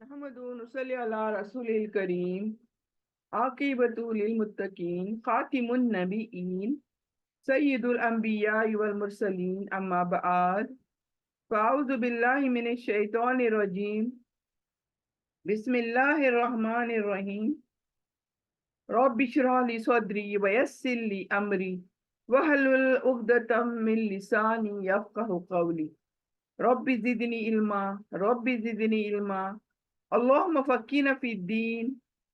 अहमदुन नसल्ली अला रसूलिल करीम आकिबतुल लिल मुत्तकीन खातिमुन नबीयीन सय्यिदुल अंबिया वल मुरसलीन अम्मा बअद फ़अऊज़ु बिल्लाहि मिनश शैतानिर रजीम बिस्मिल्लाहिर रहमानिर रहीम रब्बि इश्रह ली सदरी व यस्सिर ली अमरी वहलुल उक़दतम मिन लिसानी यफ़क़हू क़ौली रब्बि ज़िदनी इल्मा रब्बि ज़िदनी इल्मा अल्लाहुम्मा फ़क्किना फ़िद्दीन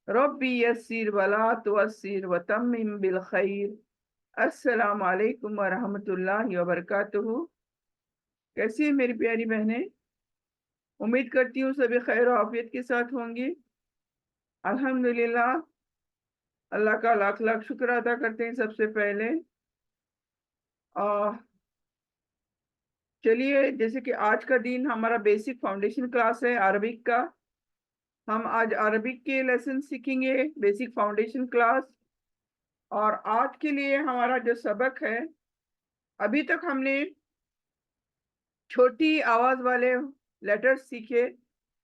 रब्बी यस्सिर वला तुअस्सिर व तम्मिम बिल खैर। अस्सलामु अलैकुम व रहमतुल्लाहि व बरकातुहू। कैसी है मेरी प्यारी बहनें? उम्मीद करती हूँ सभी खैर और आफियत के साथ होंगी। अल्हम्दुलिल्लाह, अल्लाह का लाख लाख शुक्र अदा करते हैं सबसे पहले। और चलिए, जैसे कि आज का दिन हमारा बेसिक फाउंडेशन क्लास है अरबिक का। हम आज अरबिक के लेसन सीखेंगे, बेसिक फाउंडेशन क्लास। और आज के लिए हमारा जो सबक है, अभी तक हमने छोटी आवाज वाले लेटर्स सीखे,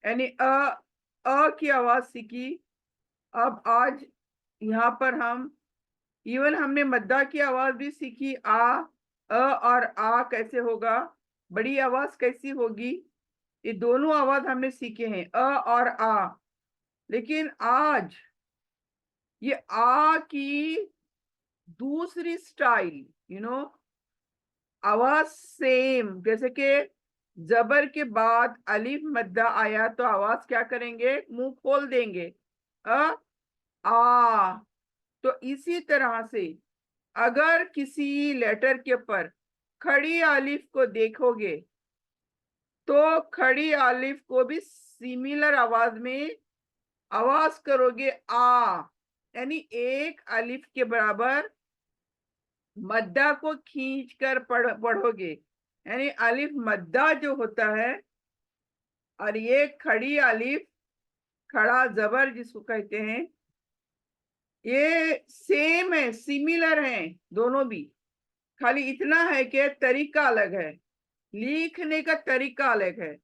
यानी अ की आवाज सीखी। अब आज यहाँ पर हम इवन हमने मद्दा की आवाज भी सीखी। अ और आ कैसे होगा, बड़ी आवाज कैसी होगी, ये दोनों आवाज हमने सीखे हैं, अ और आ। लेकिन आज ये आ की दूसरी स्टाइल, आवाज सेम, जैसे कि जबर के बाद अलिफ मद्दा आया तो आवाज क्या करेंगे, मुंह खोल देंगे, अ आ। तो इसी तरह से अगर किसी लेटर के ऊपर खड़ी अलिफ को देखोगे तो खड़ी अलिफ को भी सिमिलर आवाज में आवाज करोगे, आ। यानी एक अलिफ के बराबर मद्दा को खींच कर पढ़ोगे, यानी अलिफ मद्दा जो होता है, और ये खड़ी अलिफ, खड़ा जबर जिसको कहते हैं, ये सेम है, सिमिलर है दोनों भी। खाली इतना है कि तरीका अलग है, लिखने का तरीका अलग है।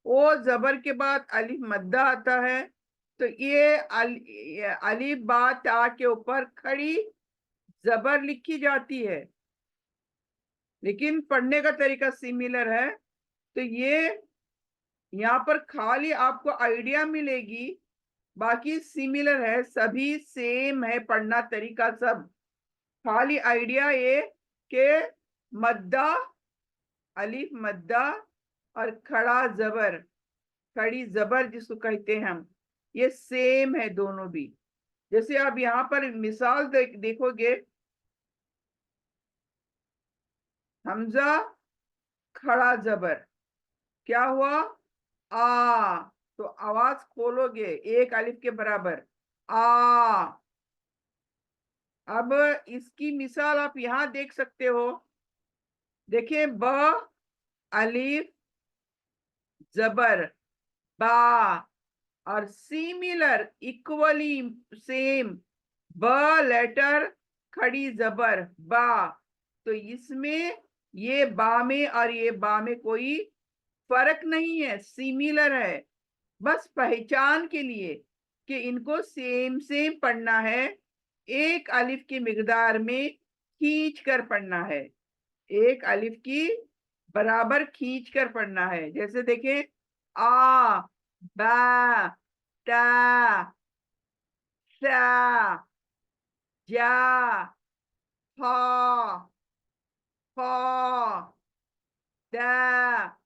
ओ जबर के बाद अलिफ मद्दा आता है तो ये अलिफ बा ता के ऊपर खड़ी जबर लिखी जाती है, लेकिन पढ़ने का तरीका सिमिलर है। तो ये यहाँ पर खाली आपको आइडिया मिलेगी, बाकी सिमिलर है, सभी सेम है, पढ़ना तरीका सब। खाली आइडिया ये कि मद्दा, अलिफ मद्दा और खड़ा जबर, खड़ी जबर जिसको कहते हैं हम, ये सेम है दोनों भी। जैसे आप यहाँ पर मिसाल देखोगे, हमजा खड़ा जबर, क्या हुआ, आ। तो आवाज खोलोगे एक अलिफ के बराबर, आ। अब इसकी मिसाल आप यहां देख सकते हो, देखिए, ब अलिफ जबर, बा, और सिमिलर इक्वली सेम, ब लेटर खड़ी जबर, बा। तो इसमें ये बा में और ये बा में कोई फर्क नहीं है, सिमिलर है। बस पहचान के लिए कि इनको सेम सेम पढ़ना है, एक अलिफ की मिकदार में खींच कर पढ़ना है, एक अलिफ की बराबर खींच कर पढ़ना है। जैसे देखें, आ, बा, ता, सा, जा, हा, हा, दा,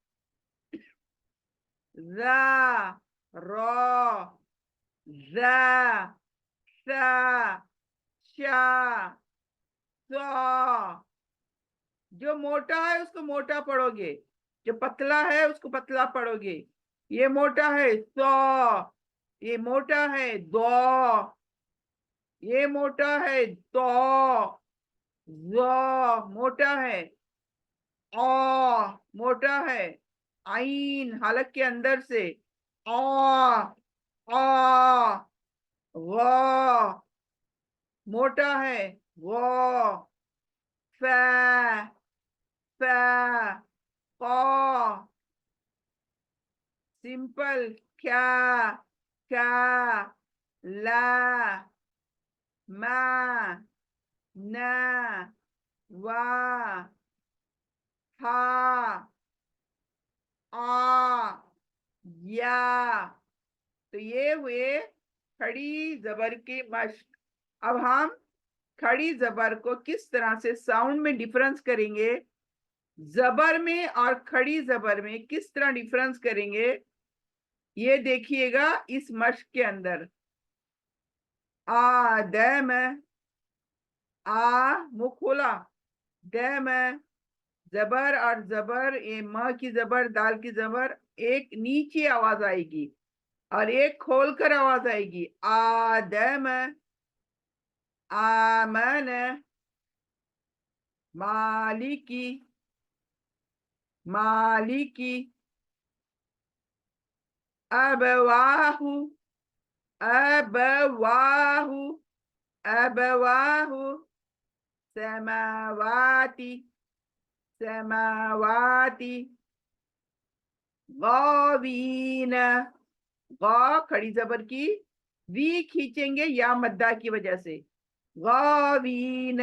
जा, रा, जा, सा, शा, सा। जो मोटा है उसको मोटा पढ़ोगे, जो पतला है उसको पतला पढ़ोगे। ये मोटा है सौ, ये मोटा है दो, ये मोटा है तो, जो मोटा है, ओ मोटा है, आइन हलक के अंदर से, ओ, आ, वा मोटा है, वो, फा, फा, कौ सिंपल, क्या, का, ला, मा, ना, वा, हा, आ, या। तो ये हुए खड़ी जबर की मश्क। अब हम खड़ी जबर को किस तरह से साउंड में डिफरेंस करेंगे, जबर में और खड़ी जबर में किस तरह डिफरेंस करेंगे, ये देखिएगा इस मश्क के अंदर। आदम, आ मुंह खोला, दम, जबर और जबर, ये म की जबर, दाल की जबर, एक नीचे आवाज आएगी और एक खोलकर आवाज आएगी। आदम, आमन, मालिकी, मालिकी, अबवाहु, अबवाहु, अबवाहु, समावाती, समावाती, गौवीन, गौ खड़ी जबर की, वी खींचेंगे या मद्दा की वजह से, गौवीन,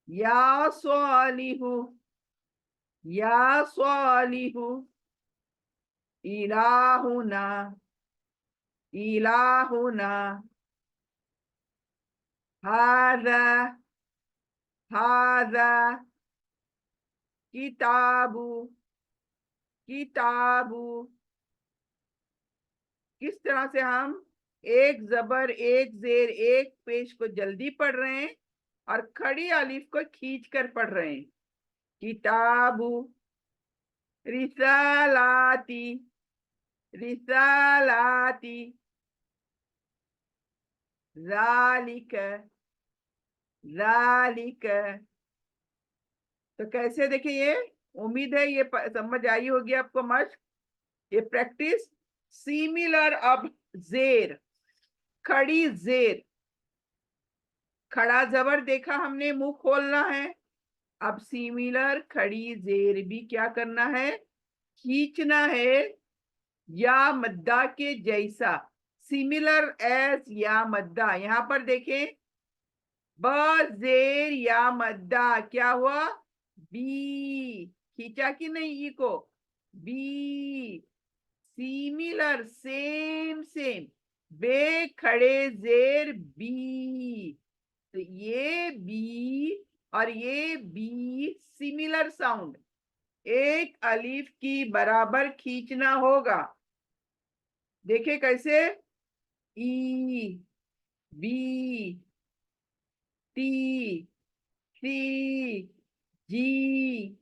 या स्वालिहु, या स्वालिहु, इलाहुना, इलाहुना, हाजा, हाजा, किताबु, किताबु। किस तरह से हम एक जबर, एक जेर, एक पेश को जल्दी पढ़ रहे हैं और खड़ी अलिफ को खींच कर पढ़ रहे हैं। किताबु, रिसालाती, रिसालाती, जालिक, जालिक। तो कैसे देखिए, ये उम्मीद है ये समझ आई होगी आपको मश्क। ये प्रैक्टिस सिमिलर। अब जेर, खड़ी जेर, खड़ा जबर देखा हमने, मुंह खोलना है। अब सिमिलर खड़ी जेर भी क्या करना है, खींचना है या मद्दा के जैसा, सिमिलर एज या मद्दा। यहां पर देखें, ब जेर या मद्दा क्या हुआ, बी, खींचा कि नहीं ई को, बी, सिमिलर, सेम सेम, बे खड़े जेर बी। तो ये बी और ये बी सिमिलर साउंड, एक अलीफ की बराबर खींचना होगा। देखे कैसे, ई, बी, टी, सी, जी,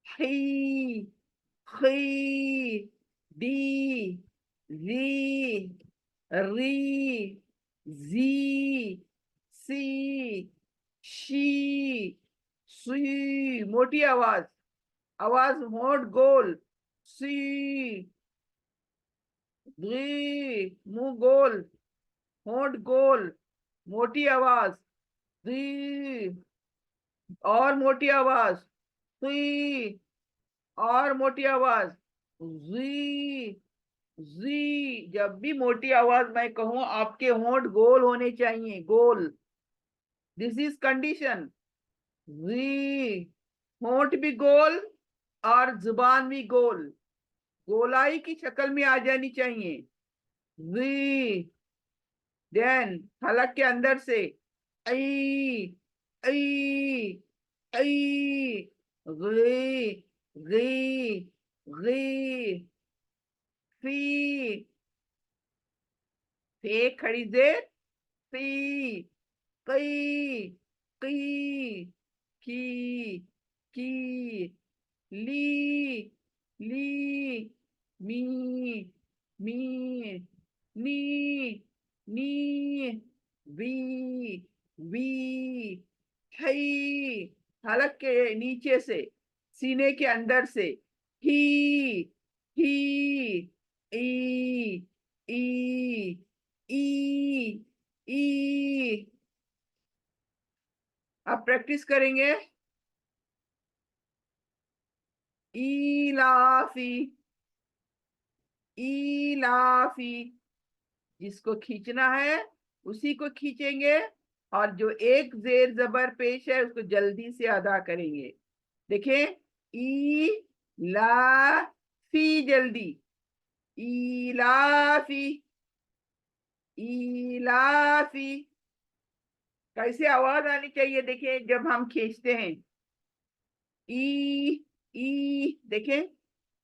ही, खी, डी, जी, री, जी, सी, शी, सी। मोटी आवाज, आवाज मोट गोल, सी, री, मुंह गोल, होंठ गोल, मोटी आवाज, री, और मोटी आवाज, सुई, और मोटी आवाज, जी, जी। जब भी मोटी आवाज मैं कहूं, आपके होंठ गोल होने चाहिए, गोल। This is condition. जी, होंठ भी गोल और जुबान भी गोल, गोलाई की शक्ल में आ जानी चाहिए। जी, देन हलक के अंदर से, आई, आई, आई, गी, गी, गी, फी, फे खड़ी जेर, फी, कई, कई, की, की, ली, ली, मी, मी, नी, नी, वी, वी, हई, हलक के नीचे से, सीने के अंदर से, ही, ही, ई, ई, ई, ई। अब प्रैक्टिस करेंगे, इलाफी, इलाफी, जिसको खींचना है उसी को खींचेंगे, और जो एक जेर जबर पेश है उसको जल्दी से अदा करेंगे। देखें, ई ला फी, जल्दी, इलाफी, इलाफी। कैसे आवाज आनी चाहिए देखें जब हम खींचते हैं, ई, ई, देखें,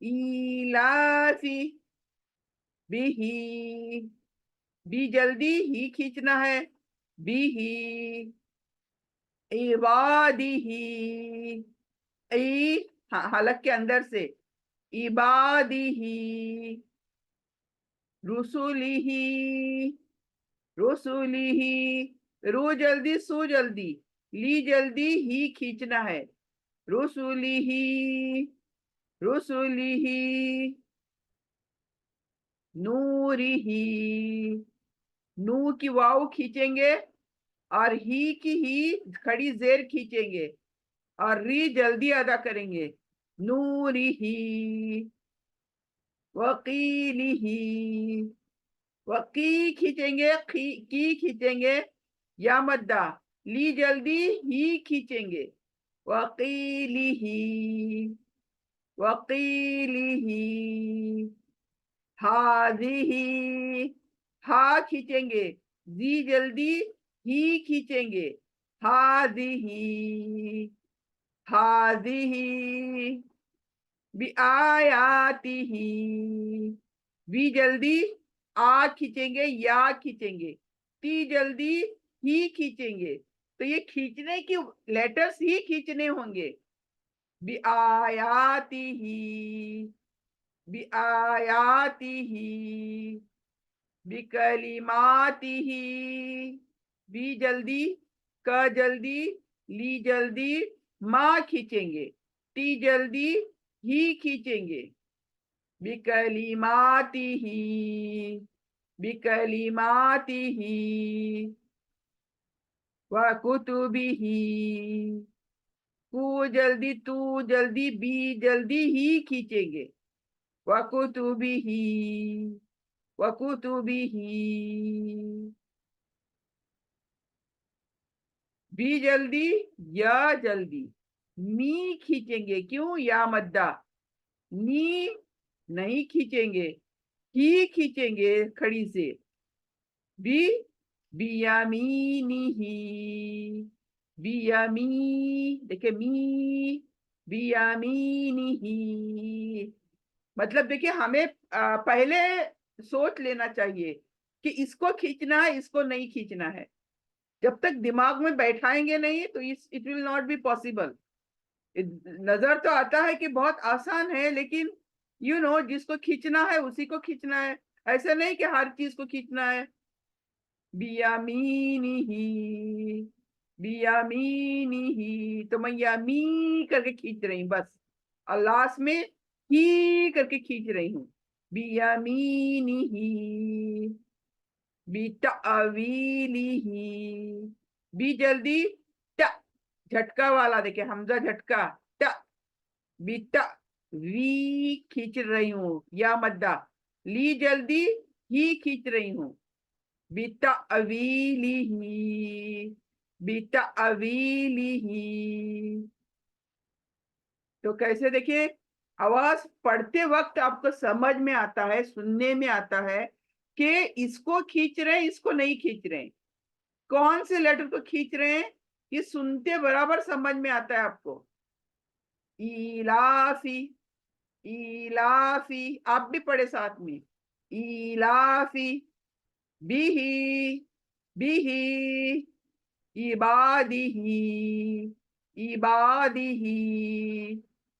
इलाफी बिही, बी जल्दी ही खींचना है, बिही इबादिही, ई हलक के अंदर से, इबादिही रुसुलिही, रुसुलिही, रू जल्दी, सू जल्दी, ली जल्दी, ही खींचना है, रुसुलिही, रुसुलिही नूरिही, नू की वाव खींचेंगे और ही की ही खड़ी जेर खींचेंगे और री जल्दी अदा करेंगे, नूरिही, वकीलिही, वकी खींचेंगे, की खींचेंगे, या मद्दा, ली जल्दी, ही खींचेंगे, वकीलिही, वकीलिही हाजिही, हा खींचेंगे, जी जल्दी, ही खींचेंगे, हाजिही, हाजिही बिआयातिही, बी जल्दी, आ खींचेंगे, या खींचेंगे, ती जल्दी, ही खींचेंगे। तो ये खींचने की लेटर्स ही खींचने होंगे, बिआयातिही, बिआयातिही, बिकलिमातिही, बी जल्दी, क जल्दी, ली जल्दी, माँ खींचेंगे, टी जल्दी, ही खींचेंगे, बिकलिमातिही, बिकलिमातिही व कुतुबिही, कु जल्दी, तू जल्दी, बी जल्दी, ही खींचेंगे, व कुतुबिही, व कुतुबिही, बी जल्दी, या जल्दी, मी खींचेंगे, क्यों, या मद्दा, नी नहीं खींचेंगे, ही खींचेंगे खड़ी से, बी बियामीनिही, बियामी, देखिए मी, बियामीनिही, मतलब देखिए हमें पहले सोच लेना चाहिए कि इसको खींचना है, इसको नहीं खींचना है। जब तक दिमाग में बैठाएंगे नहीं तो it will not be possible. नजर तो आता है कि बहुत आसान है, लेकिन जिसको खींचना है उसी को खींचना है, ऐसा नहीं कि हर चीज को खींचना है। बियामीनिही, बियामीनिही, तो मैं यामी करके खींच रही हूँ बस, और लास्ट में ही करके खींच रही हूँ, बियामीनिही, बितावीलिही, बी जल्दी, ट झटका वाला, देखिए हमजा झटका, ट, बीता, वी खींच रही हूँ, या मद्दा, ली जल्दी, ही खींच रही हूँ, बीता अवीलिही, बीता अवीलिही। तो कैसे देखिए, आवाज पढ़ते वक्त आपको समझ में आता है, सुनने में आता है कि इसको खींच रहे हैं, इसको नहीं खींच रहे हैं, कौन से लेटर को खींच रहे हैं, ये सुनते बराबर समझ में आता है आपको। इलाफी, इलाफी, आप भी पढ़े साथ में, इलाफी बिही, बिही इबादिही, इबादिही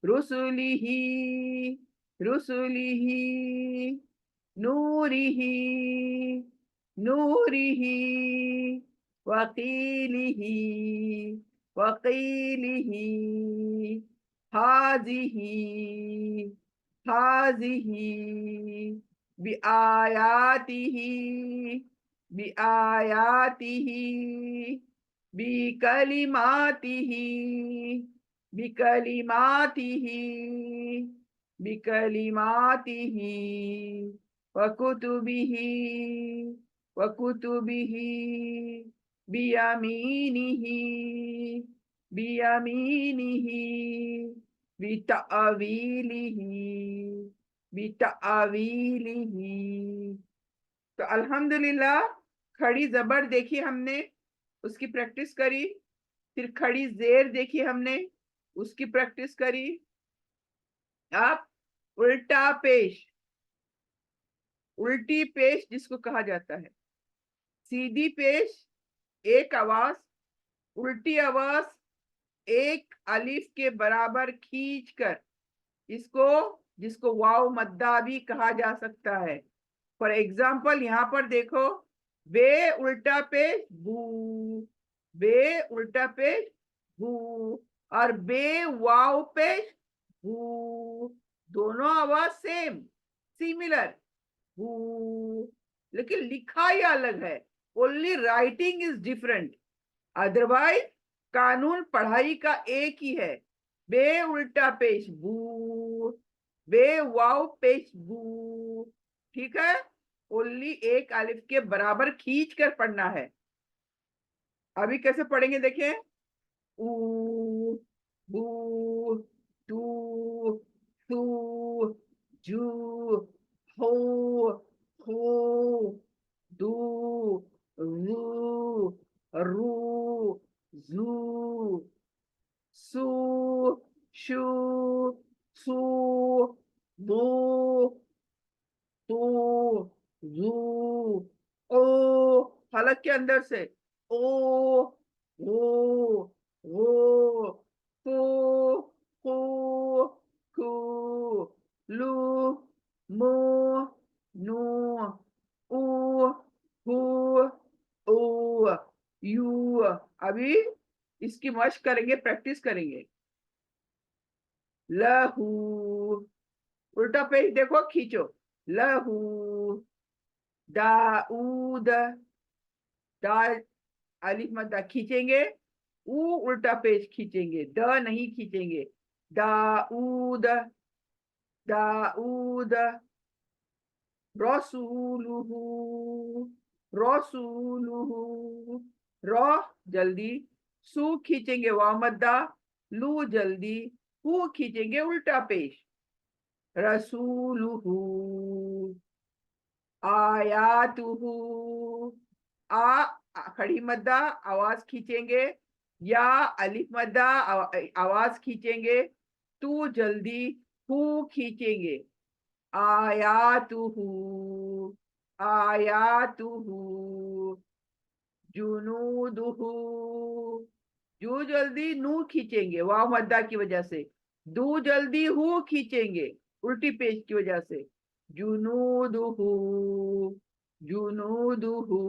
रुसुलिही, रुसुलिही नूरिही, नूरिही वकीलिही, वकीलिही हाजिही, हाजिही बिआयातिही, बिआयातिही बिकलिमातिही, बिकलिमातिही बिकलिमातिही वकुतुबिही वकुतुबिही बियमीनिही बियमीनिही बितअवीलिही बितअवीलिही। तो अल्हम्दुलिल्लाह खड़ी जबर देखी हमने, उसकी प्रैक्टिस करी। फिर खड़ी जेर देखी हमने, उसकी प्रैक्टिस करी। अब उल्टा पेश, उल्टी पेश जिसको कहा जाता है। सीधी पेश एक आवाज, उल्टी आवाज एक अलिफ के बराबर खींचकर, इसको जिसको वाव मद्दा भी कहा जा सकता है। फॉर एग्जाम्पल यहाँ पर देखो, बे उल्टा पेश बू, बे उल्टा पेश बू, और बे वाव पेश बू, दोनों आवाज सेम, सिमिलर, बू, लेकिन लिखा ही अलग है। Only writing is different, otherwise कानून पढ़ाई का एक ही है। बे उल्टा पेश बू, बे वाव पेश बू, ठीक है। ओनली एक अलिफ के बराबर खींच कर पढ़ना है। अभी कैसे पढ़ेंगे देखें। ऊ, बू, तू, सू, जू, हो, दू, रू, रू, जू, सू, शू, सू, दू, तू, जू, ओ, हलक के अंदर से ओ, वो, कू, कू, कू, लू, मू, नू, ऊ, हू, ऊ, यू। अभी इसकी मश्क करेंगे, प्रैक्टिस करेंगे। लहू, उल्टा पेज देखो, खींचो। लहू, दाऊद, दा अलिफ मद्दा खींचेंगे, ऊ उल्टा पेज खींचेंगे, द नहीं खींचेंगे। दाऊद, दाऊद, रसूलुहु, रसूलुहु, र जल्दी, सू खींचेंगे वाव मद्दा, लू जल्दी, हु खींचेंगे उल्टा पेश। रसूलुहु, आयातुहु, खड़ी मद्दा आवाज खींचेंगे, या अलिफ मद्दा आवाज खींचेंगे, तू जल्दी, हु खींचेंगे। आयातुहु, आयातुहु, जुनूदुहु, जू जल्दी, नू खींचेंगे वाव मद्दा की वजह से, दू जल्दी, हु खींचेंगे उल्टी पेश की वजह से। जुनूदुहु, जुनूदुहु,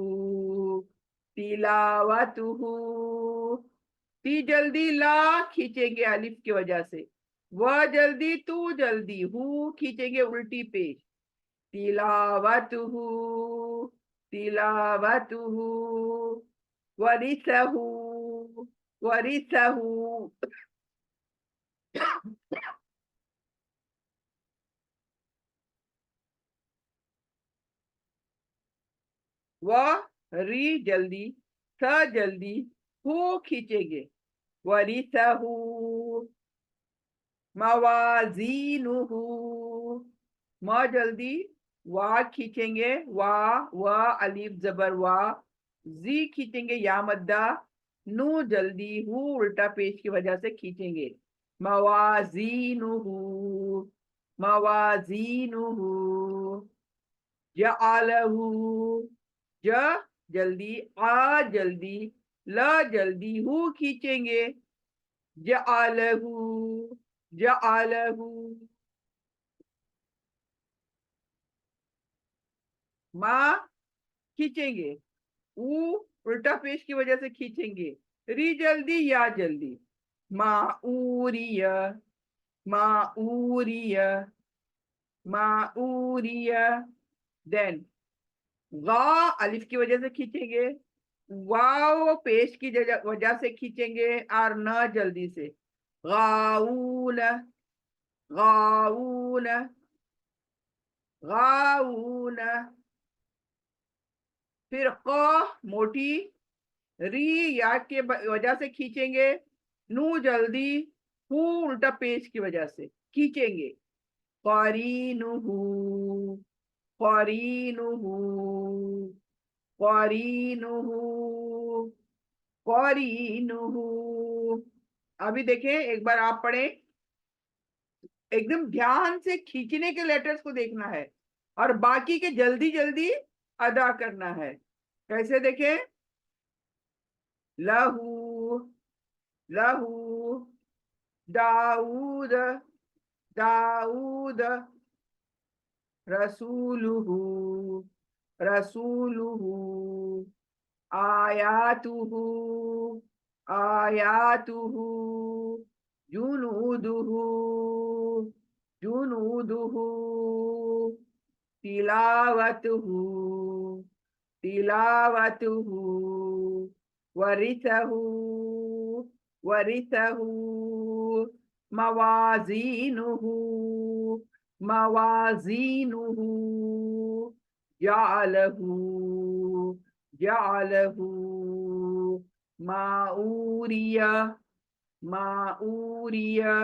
तिलावतुहु, ती जल्दी, ला खींचेंगे अलिफ की वजह से, वह जल्दी, तू जल्दी, हु खींचेंगे उल्टी पेश। तिलावतुहु, तिलावतुहु, वरिसहु, वरिसहु, वह री जल्दी, स जल्दी, हु खींचेंगे। वरिसहु, मवाजीनुहु, म जल्दी, वा खींचेंगे, वा अलीफ जबर वा, जी खींचेंगे या मद्दा, नू जल्दी, हु उल्टा पेश की वजह से खींचेंगे। मवाजीनुहु, मवाजीनुहु, जअलहु, ज जल्दी, आ जल्दी, ल जल्दी, हु खींचेंगे। जअलहु, जअलहु, मा खींचेंगे, ऊ उल्टा पेश की वजह से खींचेंगे। री जल्दी, या जल्दी, माऊरिय, माऊरिय, माऊरिय। देन गा अलिफ की वजह से खींचेंगे, वाव पेश की वजह से खींचेंगे, और न जल्दी से। Growl, gown, gown. फिर क मोटी, री या के वजह से खींचेंगे, नू जल्दी, हू उल्टा पेज की वजह से खींचेंगे। करीनुहू, करीनुहू, करीनुहू, करीनुहू। अभी देखें, एक बार आप पढ़ें, एकदम ध्यान से खींचने के लेटर्स को देखना है और बाकी के जल्दी जल्दी अदा करना है। कैसे देखें? लहू, लहू, दाऊद, दाऊद, रसूलुहु, रसूलुहु, आयातुहु, आयातुहु, जुनूदुहु, जुनूदुहु, तिलावतुहु, तिलावतुहु, वरिथहु, वरिथहु, मवाजीनुहु, मवाजीनुहु, जालहु, जालहु, माऊरिया, माऊरिया,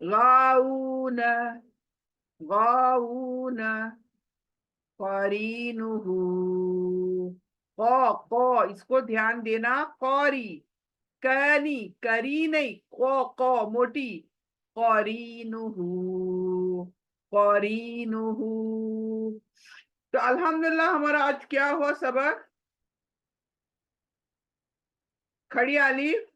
गाऊन, गाऊन, करीनुहु। क इसको ध्यान देना, कौरी, कनी, करी नहीं, क मोटी, करीनुहु, करीनुहु। तो अल्हम्दुलिल्लाह हमारा आज क्या हुआ सबक? खड़ी अलीफ,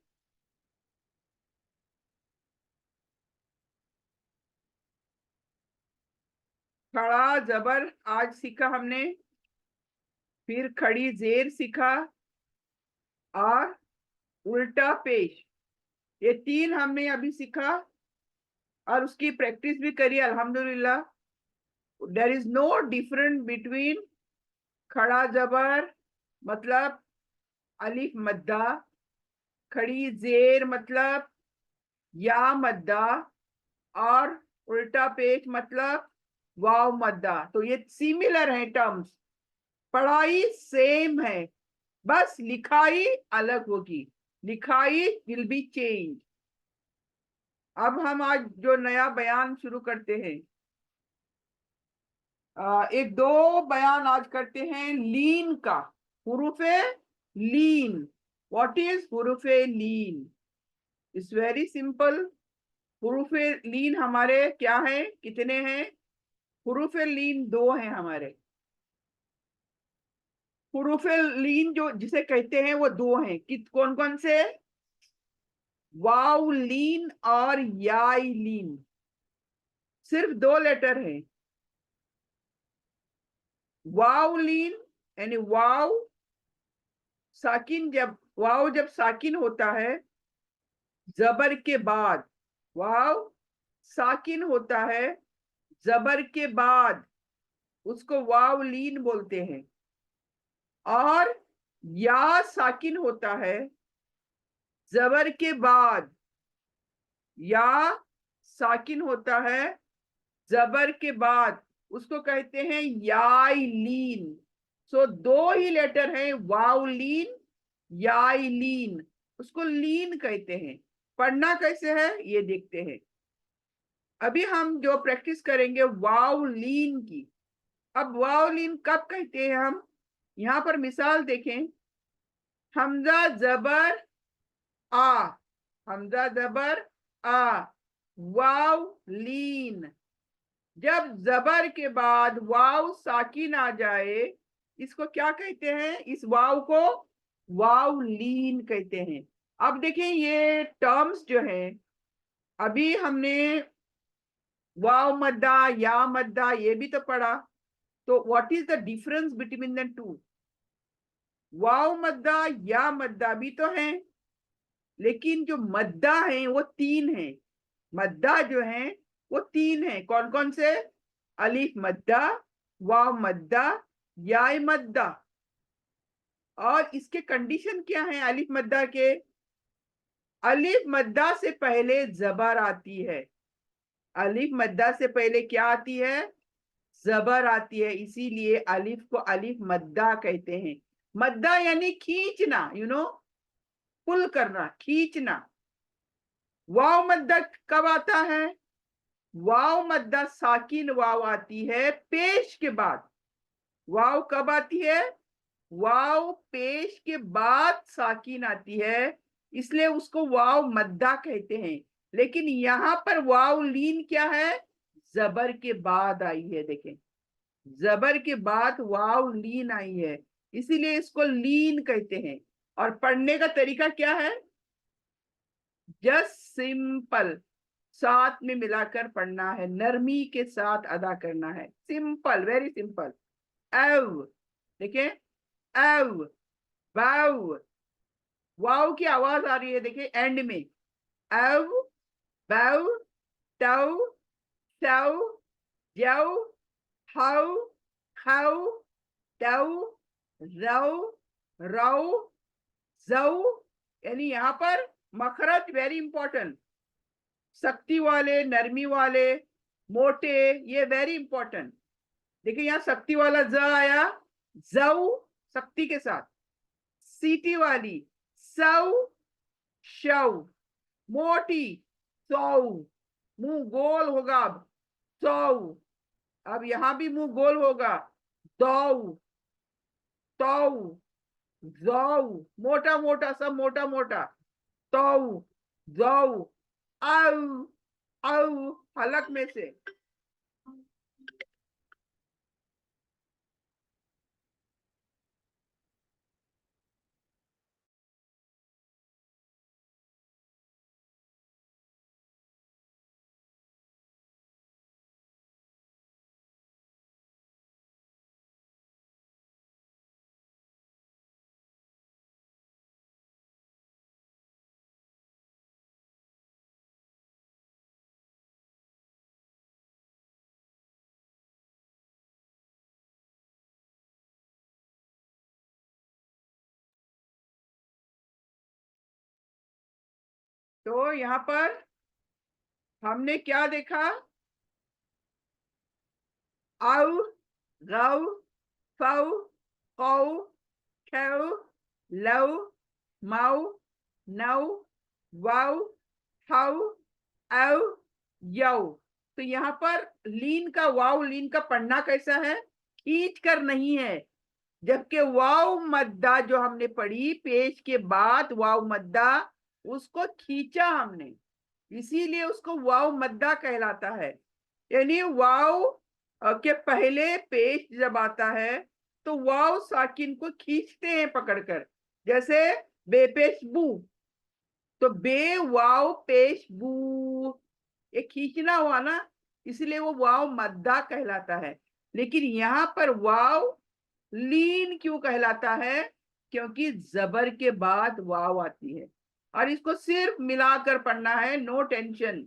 खड़ा जबर आज सीखा हमने, फिर खड़ी जेर सीखा और उल्टा पेश, ये तीन हमने अभी सीखा और उसकी प्रैक्टिस भी करी अल्हम्दुलिल्लाह। There is no difference between खड़ा जबर मतलब अलिफ मद्दा, खड़ी जेर मतलब या मद्दा, और उल्टा पेश मतलब वाव मद्दा। तो ये सिमिलर है टर्म्स, पढ़ाई सेम है, बस लिखाई अलग होगी, लिखाई विल बी चेंज। अब हम आज जो नया बयान शुरू करते हैं, एक दो बयान आज करते हैं लीन का। हुरूफे लीन, व्हाट इज हुरूफे लीन? It's very simple. हुरूफे लीन हमारे क्या है, कितने हैं? हुरूफे लीन दो हैं हमारे। हुरूफे लीन जो जिसे कहते हैं वो दो हैं, कौन कौन से? वाव लीन और याई लीन, सिर्फ दो लेटर हैं। वाव लीन यानी वाव साकिन, जब वाव जब साकिन होता है जबर के बाद, वाव साकिन होता है जबर के बाद, उसको वाव लीन बोलते हैं। और या साकिन होता है जबर के बाद, या साकिन होता है जबर के बाद, उसको कहते हैं याई लीन। सो दो ही लेटर हैं, वाव लीन, याई लीन, उसको लीन कहते हैं। पढ़ना कैसे है ये देखते हैं। अभी हम जो प्रैक्टिस करेंगे वाव लीन की। अब वाव लीन कब कहते हैं हम? यहां पर मिसाल देखें, हमजा जबर आ, हमजा जबर आ, वाव लीन। जब जबर के बाद वाव साकिन आ जाए, इसको क्या कहते हैं? इस वाव को वाव लीन कहते हैं। अब देखें ये टर्म्स जो है, अभी हमने वाव मद्दा या मद्दा ये भी तो पढ़ा। तो what is the difference between the two? वाव मद्दा या मद्दा भी तो है, लेकिन जो मद्दा है वो तीन है। मद्दा जो है वो तीन है, कौन कौन से? अलिफ मद्दा, वाव मद्दा, याय मद्दा। और इसके कंडीशन क्या है अलिफ मद्दा के? अलिफ मद्दा से पहले जबर आती है, अलिफ मद्दा से पहले क्या आती है? जबर आती है, इसीलिए अलिफ को अलिफ मद्दा कहते हैं। मद्दा यानी खींचना, पुल करना, खींचना। वाव मद्दा कब आता है? वाव मद्दा साकिन वाव आती है पेश के बाद। वाव कब आती है? वाव पेश के बाद साकिन आती है, इसलिए उसको वाव मद्दा कहते हैं। लेकिन यहां पर वाव लीन क्या है? जबर के बाद आई है, देखें, जबर के बाद वाव लीन आई है, इसीलिए इसको लीन कहते हैं। और पढ़ने का तरीका क्या है? जस्ट सिंपल, साथ में मिलाकर पढ़ना है, नरमी के साथ अदा करना है, सिंपल, वेरी सिंपल। एव, देखिए, एव, वाव, वाव की आवाज आ रही है, देखिए एंड में। एव, वाव, टव, टव, जव, हाउ, खाउ, टव, रव, रव, जव। यानी यहां पर मखरज वेरी इंपॉर्टेंट। शक्ति वाले, नरमी वाले, मोटे, ये वेरी इंपॉर्टेंट। देखिए यहाँ शक्ति वाला ज आया, जव शक्ति के साथ, सीटी वाली सव, शव, मोटी सौ, मुंह गोल होगा अब, सौ। अब यहां भी मुंह गोल होगा, दौ, तौ, जौ, मोटा मोटा, सब मोटा मोटा, तौ, जौ, औ, औ, हलक में से। तो यहाँ पर हमने क्या देखा? औ, गौ, फौ, कौ, खौ, लौ, मौ, नौ, वौ, हौ, औ, यौ। तो यहाँ पर लीन का, वाव लीन का पढ़ना कैसा है? खींच कर नहीं है। जबकि वाव मद्दा जो हमने पढ़ी पेश के बाद, वाव मद्दा, उसको खींचा हमने, इसीलिए उसको वाव मद्दा कहलाता है। यानी वाव के पहले पेश जब आता है तो वाव साकिन को खींचते हैं पकड़कर, जैसे बेपेश बू, तो बे वाव पेश बू, ये खींचना हुआ ना, इसलिए वो वाव मद्दा कहलाता है। लेकिन यहाँ पर वाव लीन क्यों कहलाता है? क्योंकि जबर के बाद वाव आती है, और इसको सिर्फ मिलाकर पढ़ना है, नो टेंशन,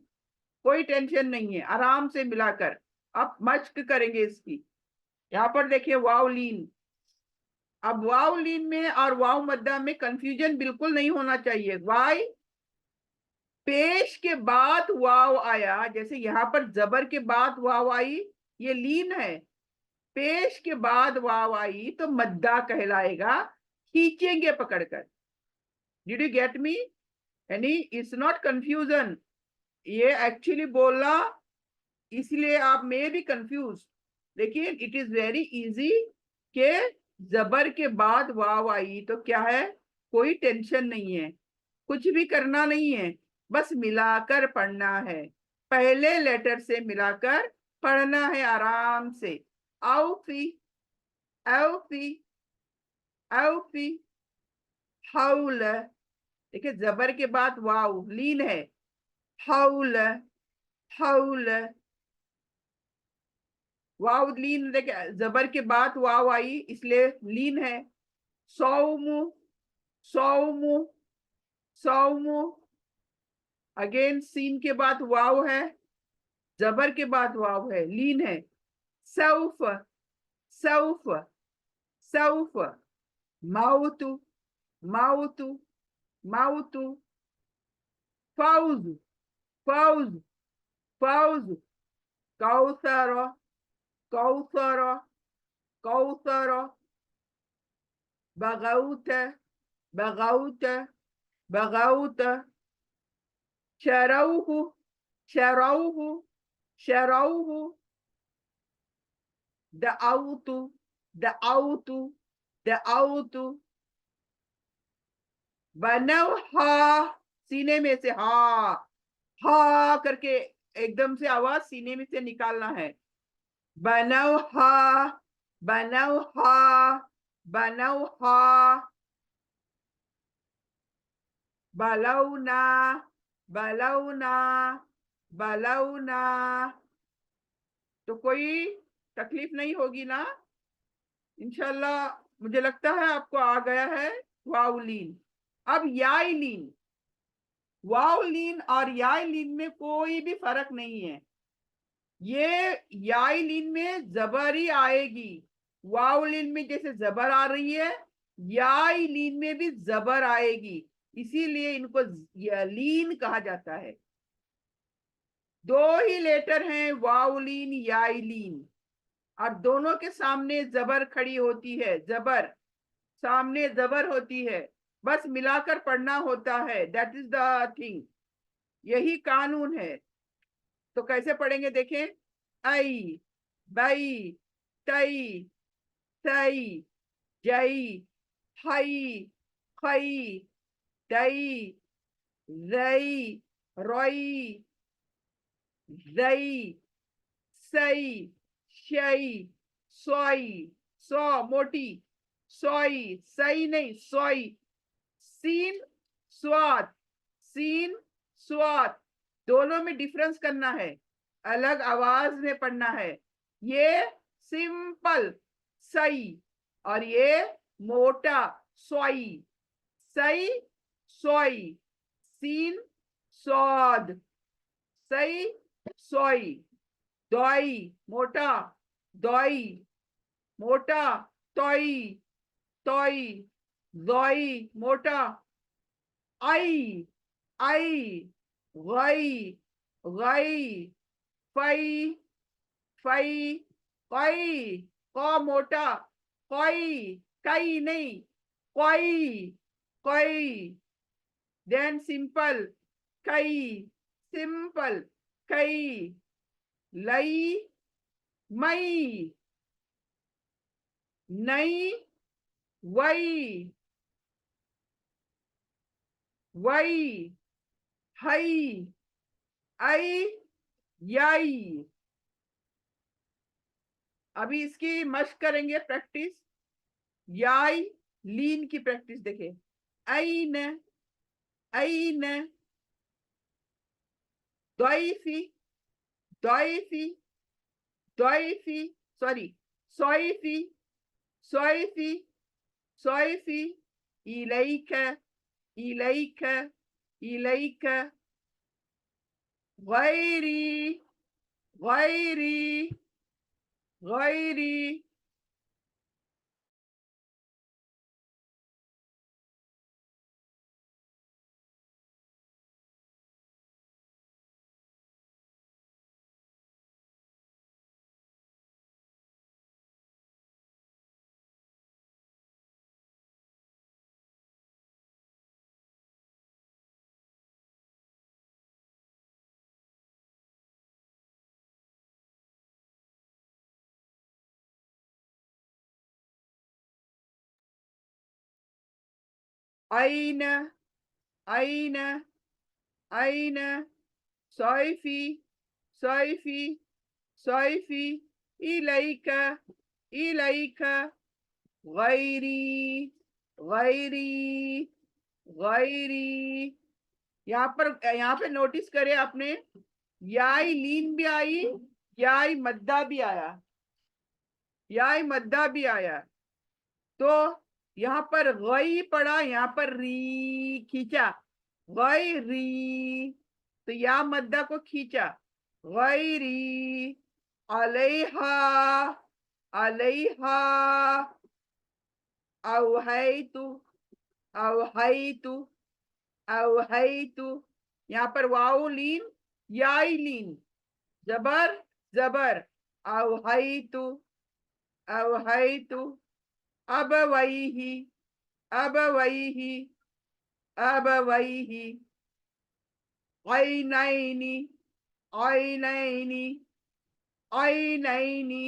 कोई टेंशन नहीं है, आराम से मिलाकर आप मश्क करेंगे इसकी। यहाँ पर देखिए वाव लीन। अब वाव लीन में और वाव मद्दा में कंफ्यूजन बिल्कुल नहीं होना चाहिए। वाई पेश के बाद वाव आया, जैसे यहाँ पर जबर के बाद वाव आई, ये लीन है। पेश के बाद वाव आई तो मद्दा कहलाएगा, खींचेंगे पकड़कर। Did you get me? यानी इट्स नॉट कंफ्यूजन, ये एक्चुअली बोलना, इसलिए आप में भी कंफ्यूज, लेकिन इट इज वेरी इजी के जबर के बाद वाव आई तो क्या है, कोई टेंशन नहीं है, कुछ भी करना नहीं है, बस मिलाकर पढ़ना है, पहले लेटर से मिलाकर पढ़ना है आराम से। औफी, औफी, औफी, हौल। देखिए जबर के बाद वाव लीन है, हौल, हौल, वाव लीन, देखिए जबर के बाद वाव आई इसलिए लीन है। सौमु, सौमु, सौमु, अगेन सीन के बाद वाव है, जबर के बाद वाव है, लीन है। सौफ, सौफ, सौफ, माउतु, माउतु, माउतु, फौज, फौज, फौज, कौसर, कौसर, कौसर, बगौत, बगौत, बगौत, शरौह, शरौह, शरौह, दआउतु, दआउतु, दआउतु, बनव हा, सीने में से हा करके एकदम से आवाज सीने में से निकालना है। बनव हा, बनव हा, बनव हा, बलौना, बलौना, बलौना। तो कोई तकलीफ नहीं होगी ना? इंशाल्लाह। मुझे लगता है आपको आ गया है वाउलीन। अब याइलीन, वाउलीन और याइलीन में कोई भी फर्क नहीं है। ये याइलीन में जबर ही आएगी। वाउलीन में जैसे जबर आ रही है, याइलीन में भी जबर आएगी, इसीलिए इनको लीन कहा जाता है। दो ही लेटर हैं, वाउलीन याइलीन, और दोनों के सामने जबर खड़ी होती है, जबर सामने जबर होती है, बस मिलाकर पढ़ना होता है। दैट इज द थिंग, यही कानून है। तो कैसे पढ़ेंगे देखें। आई, बई, तई, तई, जई, हई, खई, दई, रई, रोई, रई, सई, शई, सोई, सो मोटी, सोई, सही नहीं सोई, सीन, स्वाद, सीन, स्वाद, दोनों में डिफरेंस करना है, अलग आवाज में पढ़ना है। ये सिंपल सही, और ये मोटा सोई, सही, सोई, सीन, स्वाद, सही, सोई, दोई, मोटा, दोई, मोटा, तोई, तोई, दोई, मोटा, आई, आई, गई, गई, फई, फई, कई, क मोटा, कई, कई नहीं, कई, कई, देन सिंपल, कई, सिंपल, कई, लई, मई, नई, वई, वई, हई, आई, याई। अभी इसकी मश्क करेंगे, प्रैक्टिस। याई लीन की प्रैक्टिस देखें। ऐन, ऐन, दैफी, दैफी, दैफी, सॉरी, सोइफी, सोइफी, सोइफी, इलैक, इलैक, इलैक, गैरी, गैरी, गैरी। ऐन, ऐन, ऐन, सोइफी, सोइफी, सोइफी, इलैक, इलैक, गैरी, गैरी, गैरी। यहाँ पे नोटिस करे आपने, याई लीन भी आई, याई मद्दा भी आया, याई मद्दा भी आया। तो यहाँ पर गई पड़ा, यहाँ पर री खींचा, गई री, तो या मद्दा को खींचा, गैरी, अलैहा, अलैहा, अवहैतु, अवहैतु, अवहैतु। यहाँ पर वाउ लीन, याई लीन, जबर जबर, अवहैतु अवहैतु, अबवैहि अबवैहि अबवैहि, ऐनैनि ऐनैनि ऐनैनि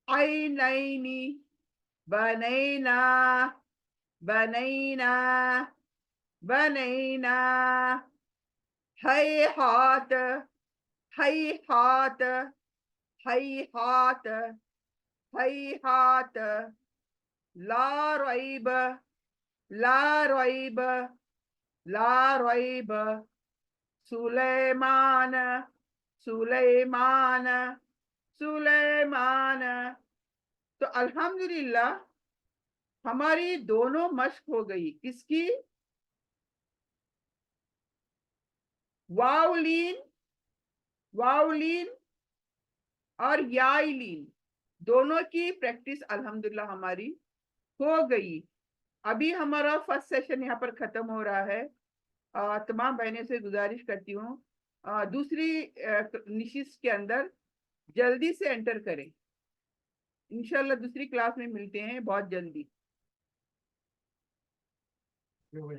ऐनैनि, बनैना बनैना बनैना, हैहात हैहात हैहात हैहात, ला रैब ला रैब ला रैब, सुलेमान सुलेमान सुलेमान। तो अल्हम्दुलिल्लाह हमारी दोनों मश्क हो गई। किसकी? वावलीन वावलीन और याइलीन, दोनों की प्रैक्टिस अल्हम्दुलिल्लाह हमारी हो गई। अभी हमारा फर्स्ट सेशन यहाँ पर खत्म हो रहा है। तमाम बहनों से गुजारिश करती हूँ दूसरी निशिस्त के अंदर जल्दी से एंटर करें। इंशाल्लाह दूसरी क्लास में मिलते हैं बहुत जल्दी।